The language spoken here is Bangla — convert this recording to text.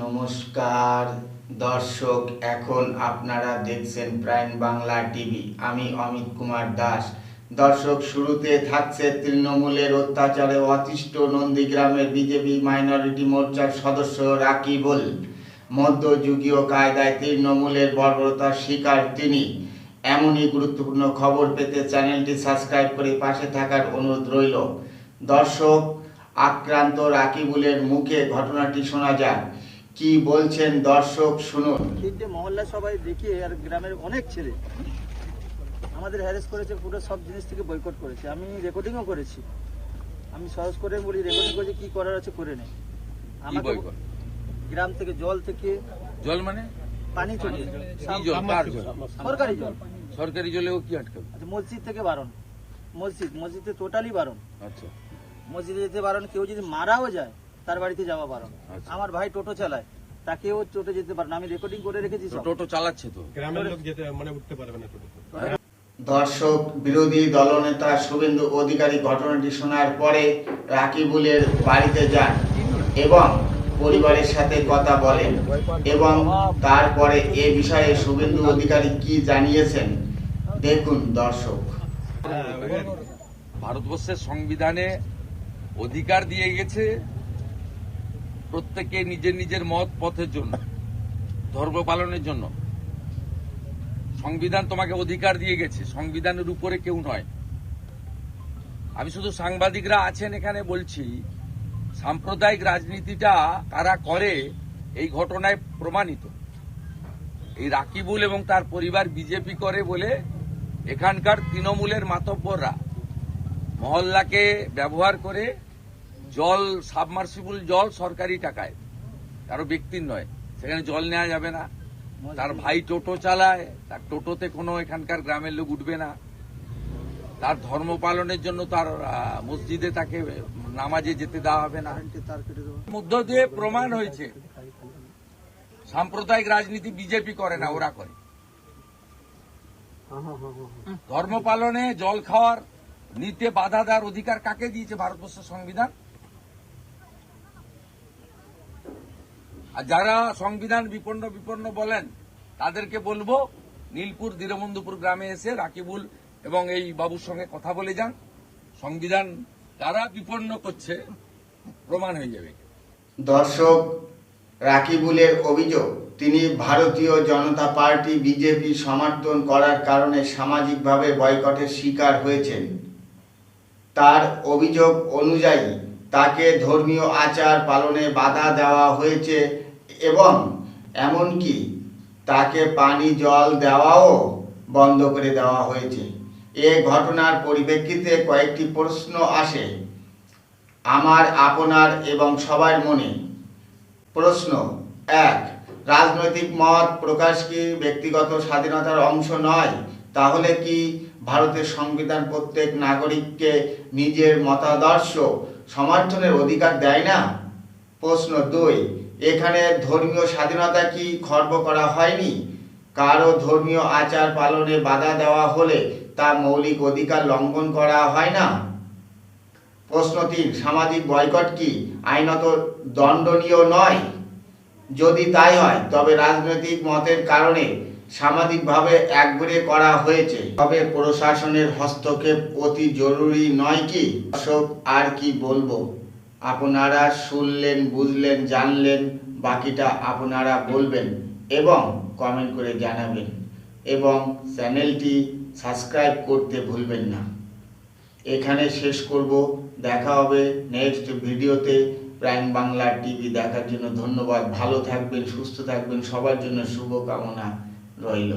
নমস্কার দর্শক, এখন আপনারা দেখছেন প্রাইম বাংলা টিভি। আমি অমিত কুমার দাস। দর্শক, শুরুতে থাকছে তৃণমূলের অত্যাচারে অতিষ্ঠ নন্দীগ্রামের বিজেপি মাইনরিটি মোর্চার সদস্য রাকিবুল। মধ্যযুগীয় কায়দায় তৃণমূলের বর্বরতার শিকার তিনি। এমনই গুরুত্বপূর্ণ খবর পেতে চ্যানেলটি সাবস্ক্রাইব করে পাশে থাকার অনুরোধ রইল। দর্শক, আক্রান্ত রাকিবুলের মুখে ঘটনাটি শোনা যাক। কি বলছেন দর্শক, শুনুন। মহল্লা সবাই দেখিয়ে আর গ্রামের অনেক ছেলে আমাদের হ্যারেস করেছে, পুরো সব জিনিস থেকে বয়কট করেছে। আমি রেকর্ডিংও করেছি, আমি সহজ করে বলি রেকর্ডিং করেছি, কি করার আছে করে নেই। আমাকে গ্রাম থেকে জল জল মানে পানি চলে সরকারি জল, সরকারি জলেও কি আটকাবে? আচ্ছা, মসজিদ থেকে বারণ, মসজিদে টোটালি বারণ। আচ্ছা, মসজিদে যেতে বারণ, কেউ যদি মারাও যায় তার বাড়িতে যাওয়া বারণ। আমার ভাই টোটো চালায়, তাকেও টোটো যেতে পারে না। আমি রেকর্ডিং করে রেখেছি। টোটো চালাচ্ছে তো গ্রামের লোক যেতে মানে উঠতে পারবে না টোটো। দর্শক, বিরোধী দলনেতা শুভেন্দু অধিকারী ঘটনাটি শোনার পরে রাকিবুলের বাড়িতে যান এবং পরিবারের সাথে কথা বলেন, এবং তারপরে এ বিষয়ে শুভেন্দু অধিকারী কি জানিয়েছেন দেখুন দর্শক। ভারতবর্ষের সংবিধানে অধিকার দিয়ে গেছে প্রত্যেকে নিজের নিজের মত পথের জন্য, ধর্ম পালনের জন্য। সংবিধান তোমাকে অধিকার দিয়ে গেছে, সংবিধানের উপরে কেউ নয়। আমি শুধু সাংবাদিকরা আছেন এখানে বলছি, সাম্প্রদায়িক রাজনীতিটা কারা করে এই ঘটনায় প্রমাণিত। এই রাকিবুল এবং তার পরিবার বিজেপি করে বলে এখানকার তৃণমূলের মাতব্বররা মহল্লাকে ব্যবহার করে জল, সাবমার্সিবল জল সরকারি টাকায়, কারো ব্যক্তির নয়, সেখানে জল নেওয়া যাবে না। তার ভাই টোটো চালায়, তার টোটোতে কোনো এখানকার গ্রামের লোক উঠবে না। তার ধর্ম পালনের জন্য তার মসজিদে তাকে নামাজে যেতে দেওয়া হবে না। মধ্য দিয়ে প্রমাণ হয়েছে সাম্প্রদায়িক রাজনীতি বিজেপি করে না, ওরা করে। ধর্ম পালনে, জল খাওয়ার, নিতে বাধা দেওয়ার অধিকার কাকে দিয়েছে ভারতবর্ষের সংবিধান? আর যারা সংবিধান বিপন্ন বলেন তাদেরকে বলবো নীলপুর দীনবন্ধুপুর গ্রামে এসে রাকিবুল এবং এই বাবুর সঙ্গে কথা বলে যান। সংবিধান কারা বিপন্ন করছে প্রমাণ হয়ে যাবে। দর্শক, রাকিবুলের অভিযোগ, তিনি ভারতীয় জনতা পার্টি বিজেপি সমর্থন করার কারণে সামাজিকভাবে বয়কটের শিকার হয়েছেন। তার অভিযোগ অনুযায়ী তাকে ধর্মীয় আচার পালনে বাধা দেওয়া হয়েছে এবং এমনকি তাকে পানি জল দেওয়াও বন্ধ করে দেওয়া হয়েছে। এ ঘটনার পরিপ্রেক্ষিতে কয়েকটি প্রশ্ন আসে আমার, আপনার এবং সবার মনে। প্রশ্ন 1, রাজনৈতিক মত প্রকাশ কি ব্যক্তিগত স্বাধীনতার অংশ নয়? তাহলে কি ভারতের সংবিধান প্রত্যেক নাগরিককে নিজের মতাদর্শ সমর্থনের অধিকার দেয় না? প্রশ্ন 2, এখানে ধর্মীয় স্বাধীনতা কি খর্ব করা হয়নি? কারো ধর্মীয় আচার পালনে বাধা দেওয়া হলে তা মৌলিক অধিকার লঙ্ঘন করা হয় না? প্রশ্ন 3, সামাজিক বয়কট কি আইনত দণ্ডনীয় নয়? যদি তাই হয় তবে রাজনৈতিক মতের কারণে সামাজিকভাবে একবারে করা হয়েছে, তবে প্রশাসনের হস্তক্ষেপ অতি জরুরি নয় কি? দর্শক, আর কি বলবো, আপনারা শুনলেন, বুঝলেন, জানলেন, বাকিটা আপনারা বলবেন এবং কমেন্ট করে জানাবেন, এবং চ্যানেলটি সাবস্ক্রাইব করতে ভুলবেন না। এখানে শেষ করব, দেখা হবে নেক্সট ভিডিওতে। প্রাইম বাংলা টিভি দেখার জন্য ধন্যবাদ। ভালো থাকবেন, সুস্থ থাকবেন, সবার জন্য শুভকামনা রইল।